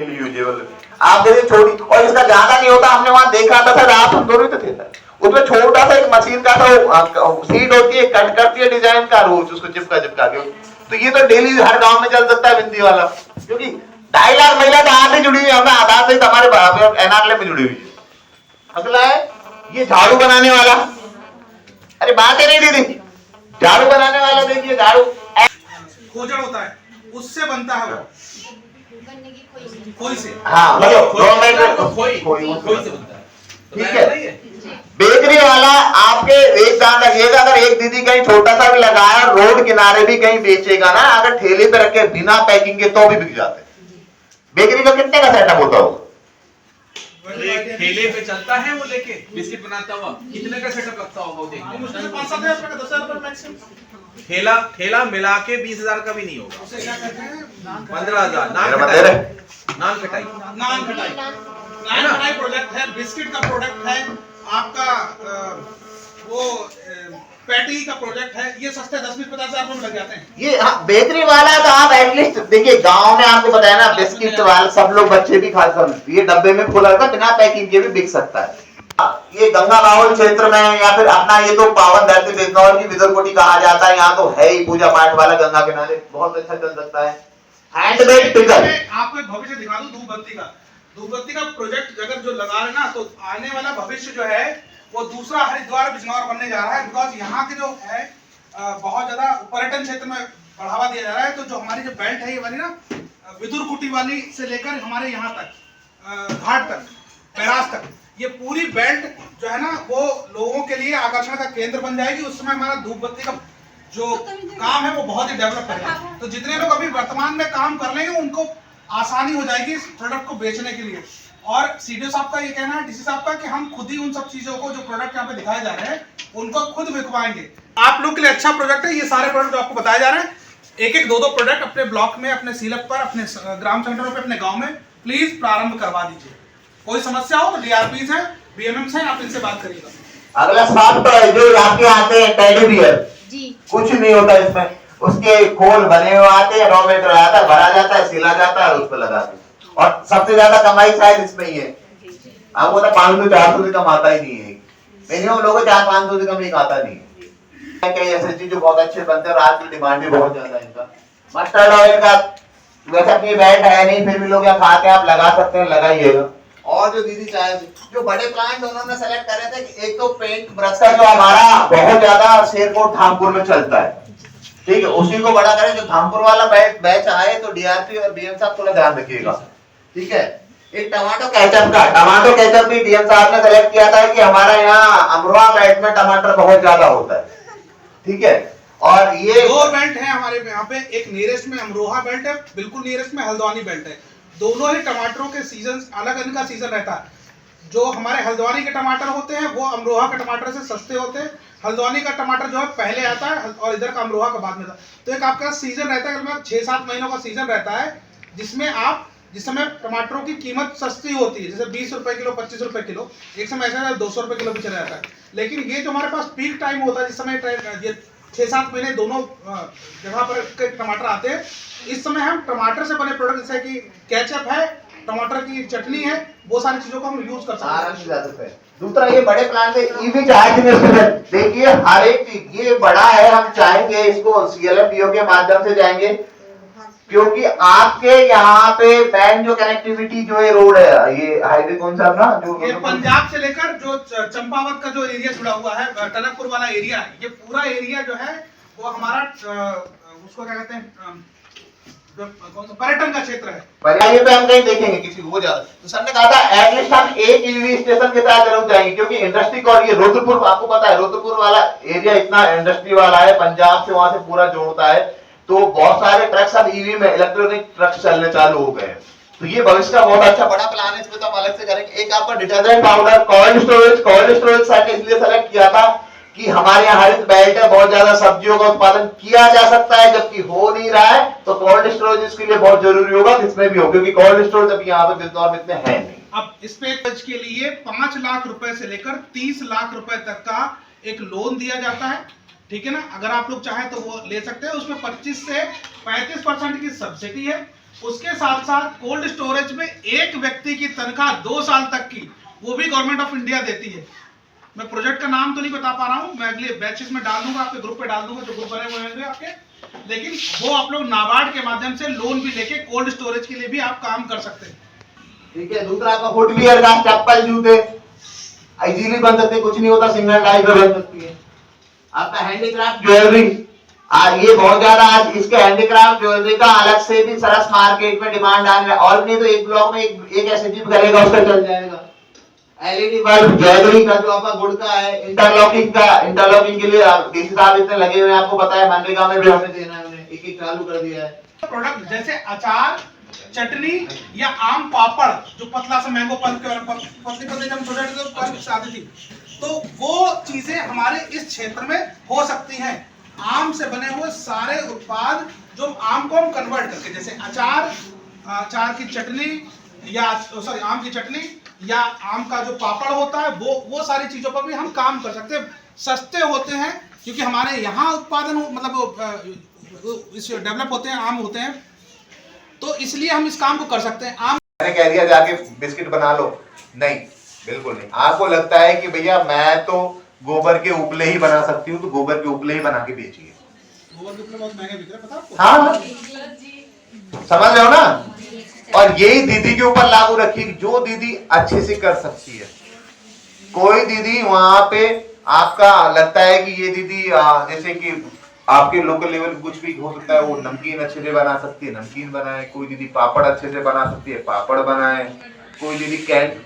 Daily usable आप देखिए छोटी, और इसका ज्यादा नहीं होता, हमने वहां देखा था सर, आप हम दोनों तो थे सर, उसमें छोटा सा एक मशीन का था, सीट होती है, कट करती है डिजाइन का, रोज उसको चिपका चिपका के, तो ये तो डेली हर गांव में चल सकता है बिंदी वाला, क्योंकि 2.5 लाख महिला तो आधार से जुड़ी हुई है, हमें आधार से हमारे एनआरएल में जुड़ी हुई है। अगला है ये झाड़ू बनाने वाला, अरे बात ही नहीं दीदी, झाड़ू बनाने वाला देखिए, झाड़ू खोजड़ होता है, उससे बनता है वो, खोई से, हाँ मतलब खोई से बनता है, ठीक है। बेकरी वाला आपके एक ध्यान रखिएगा, अगर एक दीदी कहीं छोटा सा भी लगाया, रोड किनारे भी कहीं बेचेगा ना, अगर ठेले पे रखे बिना पैकिंग के तो भी बिक जाते हैं। बेकरी का कितने का सेटअप होता होगा? ठेले पे चलता है वो लेके बिस्किट बनाता हुआ, कितने का सेटअप लगता होगा वो देखने में? 5-7 हज़ार का, 10,000 रुपए मैक्सिमम। ठेला मिला के 20,000 का भी नहीं होगा, उसे क्या कहते हैं? 15,000। नान खटाई प्रोडक्ट है, बिस्किट का प्रोडक्ट है, आपका वो पैटी का प्रोडक्ट है, ये सस्ते 10-20-50 हज़ार रुपए में लग जाते हैं। ये बेकरी वाला तो आप एटलीस्ट देखिए, गांव में आपको बताया ना, बिस्किट वाला सब लोग बच्चे भी खा सकते, ये डब्बे में खुला होगा बिना पैकिंग के भी बिक सकता है। ये गंगा बाहुल क्षेत्र में या फिर अपना ये तो पावन धरती बिजनौर की विदुरकोटी कहा जाता है, यहाँ तो है ही पूजा पाठ वाला, गंगा किनारे बहुत अच्छा चल सकता है। हैंडमेड पिकल, आपको एक भविष्य दिखा दूं, धूपबत्ती का प्रोजेक्ट अगर जो लगा रहे ना, तो आने वाला भविष्य जो है वो दूसरा हरिद्वार बिजनौर बनने जा रहा है, बिकॉज यहाँ के जो है बहुत ज्यादा पर्यटन क्षेत्र में बढ़ावा दिया जा रहा है। तो जो हमारी जो बेल्ट है ये वाली ना, विदुरकुटी वाली से लेकर हमारे यहाँ तक घाट तक, बैराज तक, ये पूरी बेल्ट जो है ना वो लोगों के लिए आकर्षण का केंद्र बन जाएगी। उस समय हमारा धूपबत्ती का जो काम है वो बहुत ही डेवलप करेगा। तो जितने लोग अभी वर्तमान में काम कर लेंगे उनको आसानी हो जाएगी इस प्रोडक्ट को बेचने के लिए। और सीडीओ साहब का ये कहना है, डीसी साहब का, कि हम खुद ही उन सब चीजों को जो प्रोडक्ट यहाँ पे दिखाए जा रहे हैं उनको खुद बिकवाएंगे। आप लोग के लिए अच्छा प्रोडक्ट है ये सारे प्रोडक्ट जो आपको बताए जा रहे हैं। एक एक दो प्रोडक्ट अपने ब्लॉक में, अपने सीलप पर, अपने ग्राम संगठनों पे, अपने गाँव में प्लीज प्रारंभ करवा दीजिए। कोई समस्या हो तो डीआरपीज है, बीएमएम्स है, आप इनसे बात करिएगा। अगला सॉफ्ट टॉय जो आपके आते हैं टेडी बियर, कुछ नहीं होता इसमें, उसके खोल बने हुए आते हैं, रॉ मेटेरियल आता है, भरा जाता है, सिला जाता है और उस पर लगाते हैं। और सबसे ज्यादा कमाई शायद इसमें ही है, आपको तो 500-400 से कम आता ही नहीं है, मिनिमम लोगों को 400-500 से कम एक आता नहीं है। कई ऐसे चीज जो बहुत अच्छे बनते हैं और आज की डिमांड भी बहुत ज्यादा है इनका। मस्टर्ड ऑयल का वैसे अपनी ब्रांड है नहीं, फिर भी लोग यहाँ खाते हैं, आप लगा सकते हैं, लगाइएगा। और जो दीदी चाहे जो बड़े प्लांट उन्होंने सेलेक्ट करे थे, एक तो पेंट ब्रश का जो हमारा बहुत ज्यादा शेरकोट धामपुर में चलता है, ठीक है, उसी को बड़ा करें। जो धामपुर वाला बैच आए तो डीआरपी और बीएम साहब थोड़ा ध्यान रखिएगा, ठीक है। एक टमाटो केचप भी डीएम साहब ने सेलेक्ट किया था कि हमारा यहाँ अमरोहा बेल्ट में टमाटर बहुत ज्यादा होता है, ठीक है। और ये 2 बेल्ट है हमारे यहाँ पे, एक नियरेस्ट में अमरोहा बेल्ट है, बिल्कुल नियरेस्ट में हल्द्वानी बेल्ट है। दोनों ही टमाटरों के सीजन अलग इनका सीजन रहता है। जो हमारे हल्द्वानी के टमाटर होते हैं वो अमरोहा के टमाटर से सस्ते होते हैं। हल्द्वानी का टमाटर जो है पहले आता है और इधर का अमरोहा का बाद में आता है। तो एक आपका सीजन रहता है, लगभग 6-7 महीनों का सीजन रहता है, जिसमें आप जिस समय टमाटरों की कीमत सस्ती होती है, जैसे 20 रुपए किलो, 25 रुपए किलो, एक समय ऐसा 200 रुपए किलो भी चला जाता है। लेकिन ये जो हमारे पास पीक टाइम होता है, जिस समय ये 6-7 महीने दोनों जगह पर के टमाटर आते हैं, इस समय हम टमाटर से बने प्रोडक्ट जैसे कि केचप है, टमाटर की चटनी है, वो सारी चीजों को हम यूज कर सकते हैं। दूसरा ये बड़े प्लांट है ईवी चार्जिंग स्टेशन, देखिए हर एक चीज ये बड़ा है, हम चाहेंगे इसको सीएलएफपीओ के माध्यम से जाएंगे, क्योंकि आपके यहाँ पे मेन जो कनेक्टिविटी जो है रोड है, ये हाईवे कौन सा ना, जो ये पंजाब से लेकर जो चंपावत का जो एरिया जुड़ा हुआ है, टनकपुर वाला एरिया है, ये पूरा एरिया जो है वो हमारा उसको क्या कहते हैं, कौन सा पर्यटन का क्षेत्र है। पर्याय पे हम कहीं देखेंगे किसी को ज्यादा, तो सर ने कहा था एटलीस्ट हम एक ईवी स्टेशन के साथ जरूर जाएंगे, क्योंकि इंडस्ट्री को, और ये रुद्रपुर आपको पता है, रुद्रपुर वाला एरिया इतना इंडस्ट्री वाला है, पंजाब से वहां से पूरा जोड़ता है, तो बहुत सारे ट्रक्स अब ईवी में, इलेक्ट्रॉनिक ट्रक्स चलने चालू हो गए। तो ये भविष्य का बहुत अच्छा बड़ा प्लान है, इसमें तो हम अलग से करेंगे। एक आपका detergent powder, cold storage side इसलिए सेलेक्ट किया था कि हमारे यहाँ हरित बेल्ट है, बहुत ज्यादा सब्जियों का उत्पादन किया जा सकता है, जबकि हो नहीं रहा है, तो कोल्ड स्टोरेज इसके लिए बहुत जरूरी होगा, इसमें भी हो, क्योंकि कोल्ड स्टोरेज अभी यहाँ पे बिजनौर में इतने हैं नहीं। अब इस पैकेज के लिए 5 लाख रुपए से लेकर 30 लाख रुपए तक का एक लोन दिया जाता है, ठीक है ना। अगर आप लोग चाहें तो वो ले सकते हैं, उसमें 25 से 35% की सब्सिडी है। उसके साथ साथ कोल्ड स्टोरेज में एक व्यक्ति की तनख्वाह 2 साल तक की, वो भी गवर्नमेंट ऑफ इंडिया देती है। मैं प्रोजेक्ट का नाम तो नहीं बता पा रहा हूँ, मैं अगले बैचेस में डाल दूंगा, आपके ग्रुप पे डाल दूंगा, जो ग्रुप बने हुए होंगे आपके। लेकिन वो आप लोग नाबार्ड के माध्यम से लोन भी लेके कोल्ड स्टोरेज के लिए भी आप काम कर सकते हैं। ठीक है। दूसरा आपका फुटवियर का, चप्पल जूते इजीली बन सकते हैं, कुछ नहीं होता, सिंगल टाइप में बन सकती है। आपका हैंडीक्राफ्ट ज्वेलरी, ये बहुत ज्यादा आज इसके हैंडीक्राफ्ट ज्वेलरी का अलग से भी सरस मार्केट में डिमांड आ रहा है। और नहीं तो एक ब्लॉक में एक एसएचजी करेगा, उसका चल जाएगा। एलईडी बल्ब ज्वेलरी का जो आपका गुड़ का है, इंटरलॉकिंग का, इंटरलॉकिंग के लिए डीसी साहब इतने लगे हुए हैं, आपको पता है मनरेगा में भी हमें देना है, उन्हें एक चालू कर दिया है। प्रोडक्ट जैसे अचार, चटनी या आम पापड़, जो पतला सा मैंगो पल्प के पतली पतली जब छोटे छोटे पल्प आती थी, तो वो चीजें हमारे इस क्षेत्र में हो सकती हैं। आम से बने हुए सारे उत्पाद जो आम को हम कन्वर्ट करके, जैसे अचार की चटनी या सॉरी आम की चटनी या आम का जो पापड़ होता है, वो सारी चीजों पर भी हम काम कर सकते हैं। सस्ते होते हैं क्योंकि हमारे यहाँ उत्पादन मतलब इस डेवलप होते हैं, आम होते हैं, तो इसलिए हम इस काम को कर सकते हैं। आम मैंने कह दिया जाके बिस्किट बना लो, नहीं, बिल्कुल नहीं। आपको लगता है कि भैया मैं तो गोबर के उपले ही बना सकती हूँ, तो गोबर के उपले ही बना के बेचिए। गोबर के उपले बहुत महंगे बिक रहे हैं, पता आपको? हाँ, समझ रहे हो ना। और यही दीदी के ऊपर लागू रखिए, जो दीदी अच्छे से कर सकती है। कोई दीदी वहां पे आपका लगता है कि ये दीदी जैसे कि आपके लोकल लेवल कुछ भी हो सकता है, वो नमकीन अच्छे से बना सकती है, नमकीन बनाए। कोई दीदी पापड़ अच्छे से बना सकती है, पापड़ बनाए। कोई दीदी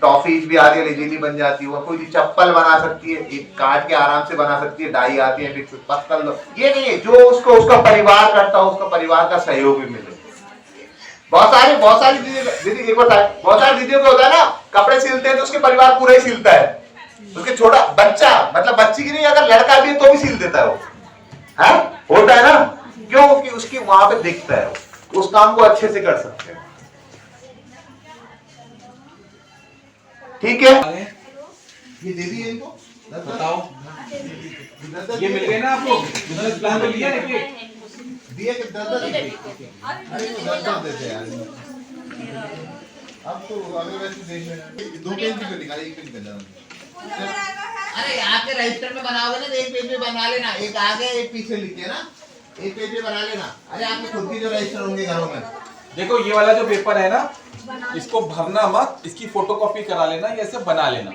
टॉफीज भी आती है, लेजीली बन जाती है। कोई दीदी चप्पल बना सकती है, एक काट के आराम से बना सकती है, डाई आती है, फिर पत्तल दो। ये नहीं है, जो उसको उसका परिवार करता हो, उसका परिवार का सहयोग भी मिले। बहुत सारी दीदी एक बार बहुत सारी दीदियों को होता है ना, कपड़े सिलते हैं तो उसके परिवार पूरा ही सिलता है। उसके छोटा बच्चा, मतलब बच्ची की नहीं, अगर लड़का भी है तो भी सिल देता है वो, है होता है ना। क्यों? कि उसकी वहां पे दिखता है, उस काम को अच्छे से कर सकते हैं। ठीक है, ये दीदी है इनको बताओ, ये मिल गए ना आपको? बिजनेस प्लान तो लिया है दिए कि 10 देते यार। अब तो अगले वैसे देख लेना, 2 पेज भी निकाले, 1 पेज निकाल जाओ। अरे आपके रजिस्टर में बनाओगे ना, तो 1 पेज में बना लेना, एक आगे एक पीछे लिख के ना, 1 पेज में बना लेना। अरे आपके खुद के जो रजिस्टर होंगे घरों में, देखो ये वाला जो पेपर है ना, इसको भरना मत, इसकी फोटोकॉपी करा लेना, ये ऐसे बना लेना,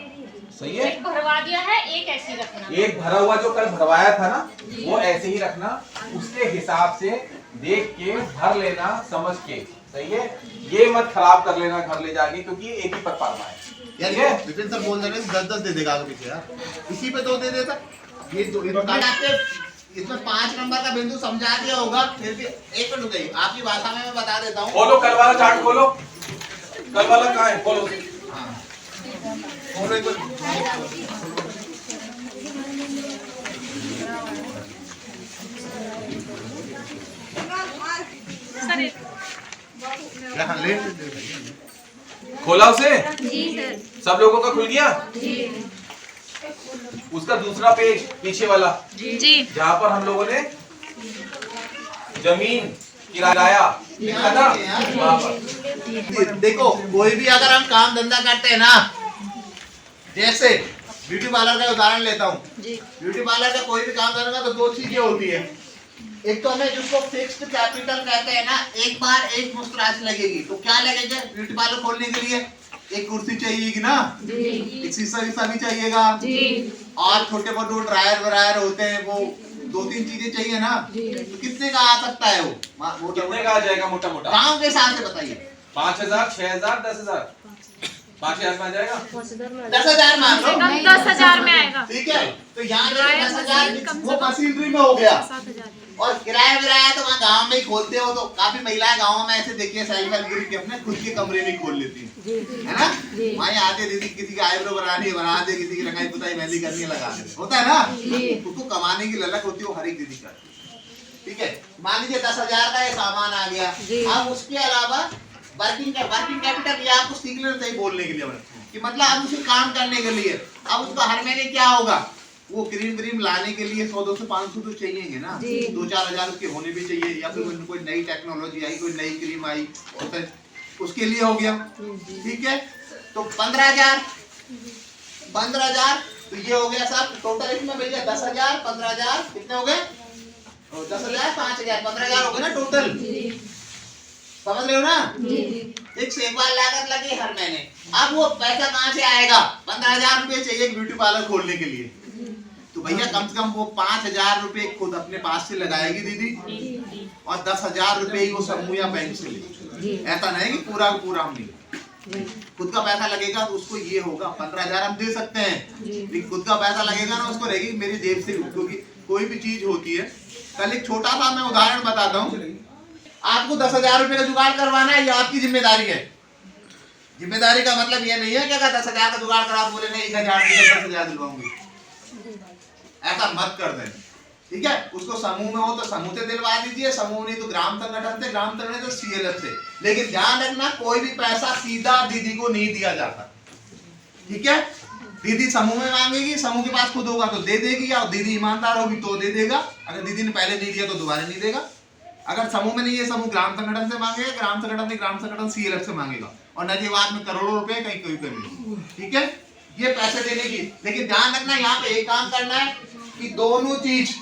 सही है? एक भरवा दिया है, एक ऐसे ही रखना। एक भरा हुआ जो कल भरवाया था ना, वो ऐसे ही रखना, उसके हिसाब से देख के भर लेना, समझ के, सही है? ये मत खराब कर लेना घर ले जाके, क्योंकि ये एक ही पद पारमा है। यार विपिन सर बोल रहे हैं 10 दे देगा आगे पीछे यार, इसी पे 2 दे देता। ये दो आपके इसमें 5 नंबर का बिंदु समझा दिया होगा, फिर भी 1 मिनट रुकिए, आपकी भाषा में मैं बता देता हूँ। खोलो कल वाला चार्ट, खोलो कल वाला कहाँ है, खोलो। खोला उसे? जी सर। सब लोगों का खुल गया? जी। उसका दूसरा पेज पीछे वाला, जी। जहाँ पर हम लोगों ने जमीन किराया लिखा था, वहाँ पर। देखो, कोई भी अगर हम काम धंधा करते हैं ना, जैसे ब्यूटी पार्लर का उदाहरण लेता हूँ, ब्यूटी पार्लर का कोई भी काम करने का तो 2 चीजें होती है। एक तो हमें जिसको फिक्स्ड कैपिटल कहते हैं ना, एक बार एक मुश्त राशि लगेगी। तो क्या लगेगा ब्यूटी पार्लर खोलने के लिए? एक कुर्सी चाहिएगी ना, एक शीशा भी चाहिएगा, और छोटे मोटे ड्रायर वरायर होते हैं, वो 2-3 चीजें चाहिए ना। तो कितने का आ सकता है वो? कितने का आ जाएगा मोटा मोटा? काम के हिसाब से बताइए। 5,000, 6,000, 10,000, 5,000 में आ जाएगा। 10,000 मान लो, 10,000 में आएगा। ठीक है। तो यहाँ 10,000 वो मशीनरी में हो गया। और किराया विराया तो वहाँ गांव में ही खोलते हो, तो काफी महिलाएं गाँव में ऐसे देखिए सेल्फ हेल्प ग्रुप के अपने खुद के कमरे में खोल लेती है ना। वहीं आते दीदी किसी का आईब्रो बनानी है बना दे, किसी की रंगाई पुताई मेहंदी करनी है लगा दे, होता है ना। उसको कमाने की ललक होती है, वो हर एक दीदी करती है। ठीक है, मान लीजिए 10,000 का ये सामान आ गया। अब उसके अलावा वर्किंग कैपिटल, ये आपको सीख लेना चाहिए बोलने के लिए कि मतलब अब उसे काम करने के लिए अब उसका हर महीने क्या होगा, वो क्रीम लाने के लिए 100-200-500 तो चाहिए ना, 2-4 हजार उसके होने भी चाहिए, या फिर कोई नई टेक्नोलॉजी आई, कोई नई क्रीम आई, और फिर उसके लिए हो गया। ठीक है, तो 15,000 तो ये हो गया साहब टोटल इसमें भैया 10,000 15,000 कितने हो गए? 10,000 5,000 15,000 हो गए ना टोटल, समझ रहे हो ना? एक सेवा लागत लगी हर महीने। अब वो पैसा कहाँ से आएगा? 15,000 रुपए चाहिए एक ब्यूटी पार्लर खोलने के लिए, तो भैया कम से कम वो 5,000 रुपए खुद अपने पास से लगाएगी दीदी, और 10,000 रुपए ही वो समूह या बैंक से लेगी। ऐसा नहीं कि पूरा पूरा हम नहीं, खुद का पैसा लगेगा तो उसको ये होगा 15,000 हम दे सकते हैं, लेकिन खुद का पैसा लगेगा ना उसको रहेगी मेरी जेब से, क्योंकि कोई भी चीज होती है। कल एक छोटा सा मैं उदाहरण बताता हूँ, आपको 10,000 रुपए का जुगाड़ करवाना है, ये आपकी जिम्मेदारी है। जिम्मेदारी का मतलब ये नहीं है कि अगर 10,000 का जुगाड़ करा बोले नहीं 1,000 10,000 दिलवाऊंगी, ऐसा मत कर दें। ठीक है, उसको समूह में हो तो समूह से दिलवा दीजिए, समूह नहीं तो ग्राम संगठन से, ग्राम संगठन से CLF से, लेकिन ध्यान रखना कोई भी पैसा सीधा दीदी को नहीं दिया जाता। ठीक है, दीदी समूह में मांगेगी, समूह के पास खुद होगा तो दे देगी, या दीदी ईमानदार होगी तो दे देगा, अगर दीदी ने पहले नहीं दिया तो दोबारा नहीं देगा। अगर समूह में नहीं है, समूह ग्राम संगठन से मांगेगा, ग्राम संगठन CLF से मांगेगा, और नजीवाद में करोड़ों रुपए कहीं कोई कमी। ठीक है, ये पैसे देने की, लेकिन ध्यान रखना यहाँ पे एक काम करना है कि दोनों चीज,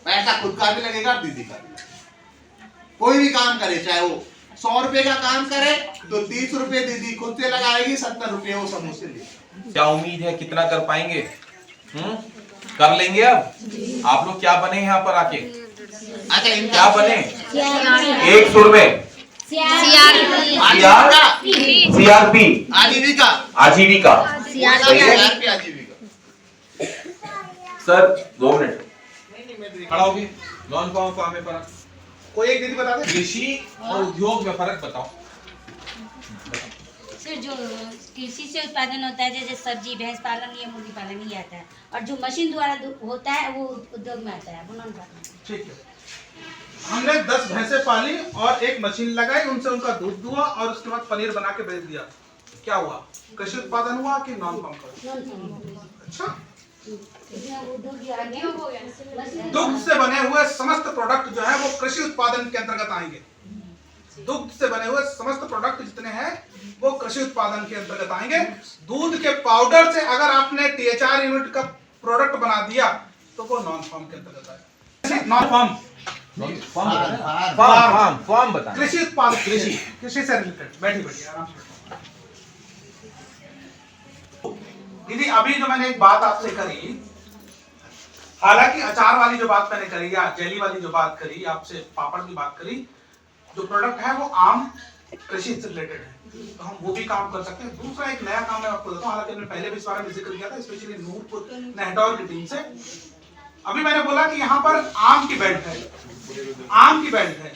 पैसा खुद का भी लगेगा दीदी का भी। कोई भी काम करे, चाहे वो 100 रुपए का काम करे तो 30 रुपए दीदी खुद से लगाएगी, 70 रुपए वो समूह से लेगी। क्या उम्मीद है कितना कर पाएंगे? कर लेंगे। अब आप लोग क्या बने यहाँ पर आके? अच्छा, क्या बने? एक सुर में CRP आजीविका। सर 2 मिनट खड़ा होगी। नॉन फार्म फार्म में फर्क, कोई एक दीदी बता दे। कृषि और उद्योग में फर्क बताओ। सर, जो कृषि से उत्पादन होता है जैसे सब्जी, भैंस पालन या मुर्गी पालन ही आता है, और जो मशीन द्वारा होता है वो उद्योग में आता है, वो नॉन फार्म। ठीक है, हमने 10 भैंसे पाली और एक मशीन लगाई, उनसे उनका दूध दुआ और उसके बाद पनीर बना के बेच दिया, क्या हुआ? कृषि उत्पादन हुआ कि नॉन फार्म का? अच्छा, दुग्ध से बने हुए समस्त प्रोडक्ट जो है वो कृषि उत्पादन के अंतर्गत आएंगे। दुग्ध से बने हुए समस्त प्रोडक्ट जितने हैं वो कृषि उत्पादन के अंतर्गत आएंगे। दूध के पाउडर से अगर आपने THR यूनिट का प्रोडक्ट बना दिया तो वो नॉन फार्म के अंतर्गत आएगा। नॉन फार्म फॉर्म बता। कृषि उत्पादन, कृषि से रिलेटेड। बैठिए आराम से। दीदी अभी जो मैंने एक बात आपसे करी, हालांकि अचार वाली जो बात मैंने करी या जेली वाली जो बात करी, आपसे पापड़ की बात करी, जो प्रोडक्ट है वो आम कृषि से रिलेटेड है, तो हम वो भी काम कर सकते हैं। दूसरा एक नया काम मैं आपको बताता हूँ, हालांकि हमने पहले भी इस बारे में जिक्र किया था, स्पेशली नूरपुर नेहटौर की टीम से। अभी मैंने बोला कि यहाँ पर आम की बेल्ट है, आम की बेल्ट है,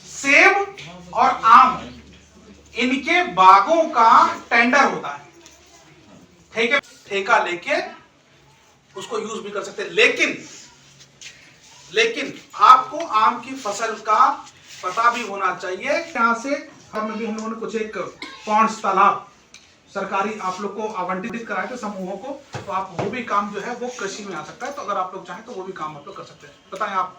सेब और आम इनके बागों का टेंडर होता है, ठीक है, ठेका लेके उसको यूज भी कर सकते हैं। लेकिन आपको आम की फसल का पता भी होना चाहिए। यहाँ से हम लोगों ने कुछ एक पॉन्ड्स, तालाब सरकारी आप लोग को आवंटित कराए थे समूहों को, तो आप वो भी काम जो है वो कृषि में आ सकता है। तो अगर आप लोग चाहें तो वो भी काम आप लोग कर सकते हैं। बताएं आप।